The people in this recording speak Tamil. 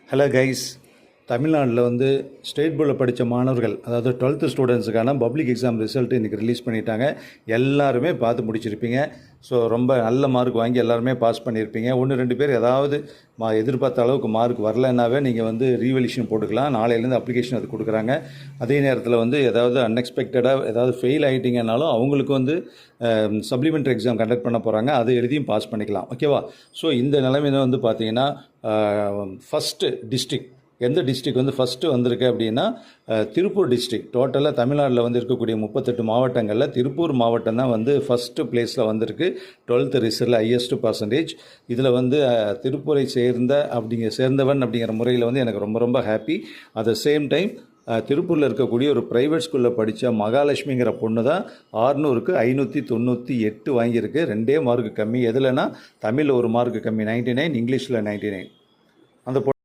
ஹலோ கைஸ், தமிழ்நாட்டில் வந்து ஸ்டேட் போர்டில் படித்த மாணவர்கள், அதாவது 12th ஸ்டூடெண்ட்ஸுக்கான பப்ளிக் எக்ஸாம் ரிசல்ட் இன்றைக்கி ரிலீஸ் பண்ணிட்டாங்க. எல்லாருமே பார்த்து முடிச்சிருப்பீங்க. ஸோ ரொம்ப நல்ல மார்க் வாங்கி எல்லாருமே பாஸ் பண்ணியிருப்பீங்க. 1-2 பேர் ஏதாவது எதிர்பார்த்த அளவுக்கு மார்க் வரலைன்னாவே நீங்கள் வந்து ரீவெலியூஷன் போட்டுக்கலாம். நாளையிலேருந்து அப்ளிகேஷன் அது கொடுக்குறாங்க. அதே நேரத்தில் வந்து ஏதாவது அன்எக்ஸ்பெக்டடாக ஏதாவது ஃபெயில் ஆகிட்டீங்கன்னாலும் அவங்களுக்கு வந்து சப்ளிமெண்ட்ரி எக்ஸாம் கண்டக்ட் பண்ண போகிறாங்க. அது எழுதியும் பாஸ் பண்ணிக்கலாம். ஓகேவா? ஸோ இந்த நிலைமையில வந்து பார்த்தீங்கன்னா ஃபஸ்ட்டு டிஸ்ட்ரிக்ட் எந்த டிஸ்ட்ரிக்ட் வந்து ஃபஸ்ட்டு வந்திருக்கு அப்படின்னா திருப்பூர் டிஸ்ட்ரிக்ட். டோட்டலாக தமிழ்நாட்டில் வந்து இருக்கக்கூடிய 38 மாவட்டங்களில் திருப்பூர் மாவட்டம் தான் வந்து ஃபஸ்ட்டு பிளேஸில் வந்திருக்கு. 12th ரிசல்ட்டில் highest percentage. இதில் வந்து திருப்பூரை சேர்ந்தவன் அப்படிங்கிற முறையில் வந்து எனக்கு ரொம்ப ரொம்ப happy. At the same time திருப்பூரில் இருக்கக்கூடிய ஒரு ப்ரைவேட் ஸ்கூலில் படித்த மகாலட்சுமிங்கிற பொண்ணு தான் 600க்கு 598 வாங்கியிருக்கு. 2 மார்க்கு கம்மி. எதுலனா தமிழில் 1 மார்க்கு கம்மி, 99, இங்கிலீஷில் 99. அந்த